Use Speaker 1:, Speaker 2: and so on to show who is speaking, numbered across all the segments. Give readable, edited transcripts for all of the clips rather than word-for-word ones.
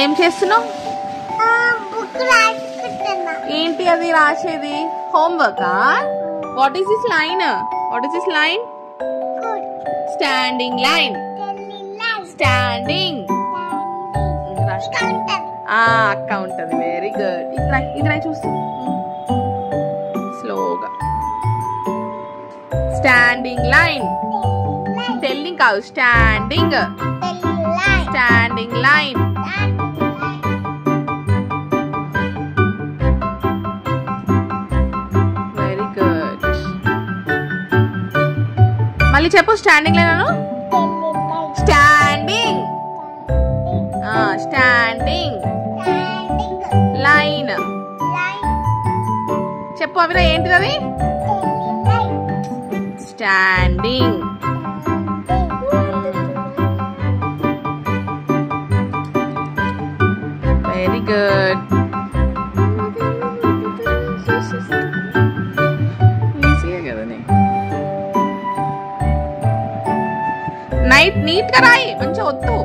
Speaker 1: ఏం చేస్తున్నావు?
Speaker 2: బుక్ రాసుకుంటున్నా.
Speaker 1: ఏంటి అది రాసేది? Homework. What is this line? What is this line? Standing line. Standing అక్క ఉంటది. Very good. ఇది రాయి చూస్తా స్లోగా. Standing line. టెల్లింగ్ కాదు, standing. Standing line. Very good. మళ్ళీ చెప్పు స్టాండింగ్ లైన్ అను. స్టాండింగ్. Standing line. చెప్పు అవిరా, ఏంటిది అది? స్టాండింగ్. Very good. ఈజీయే కదా. నైట్ నీట్ గా రాయి, మంచిగా వద్దు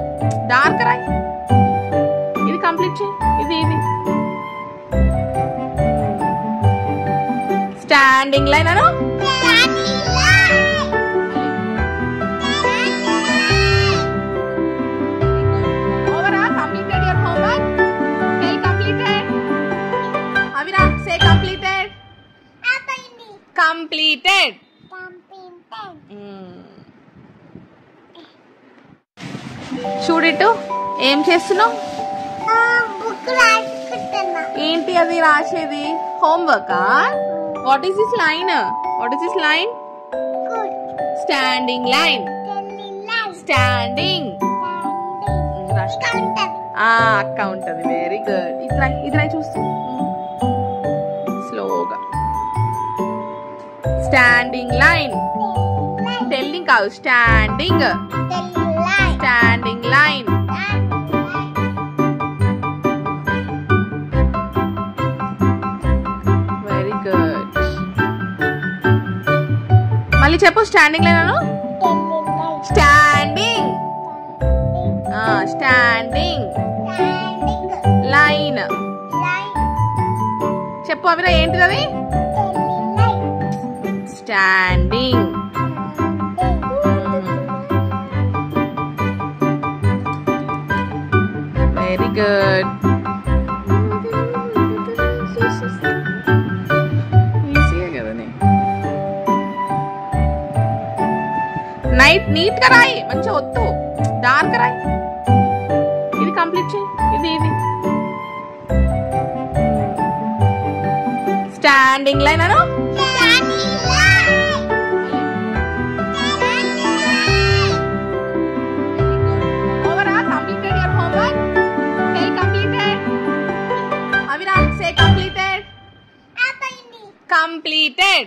Speaker 1: డార్క్ రాయి. ఇది కంప్లీట్ చేయి. ఇది స్టాండింగ్ లైన్ అను. Avira completed your homework. Say completed. Avira, say completed. Completed. చూడిటు ఏం చేస్తున్నావు?
Speaker 2: బుక్ రాసుకుంటున్నా.
Speaker 1: ఏంటి అది రాసేది? Homework. What is this line? What is this line? Standing line. Standing అక్క ఉంటది. Very good. ఇది రాయి చూస్తా స్లోగా. Standing line. టెల్లింగ్ కాదు, standing. Standing line. Very good. మళ్ళీ చెప్పు స్టాండింగ్ లైన్ అను. స్టాండింగ్. Standing line. చెప్పు అవిరా, ఏంటిది అది? స్టాండింగ్. Very good. ఈజీయే కదా. నైట్ నీట్ గా రాయి, మంచిగా వద్దు డార్క్ రాయి. ఇది కంప్లీట్ చేయి. ఇది స్టాండింగ్ లైన్ అను. Avira completed your homework. Say completed. Avira, say completed. Completed.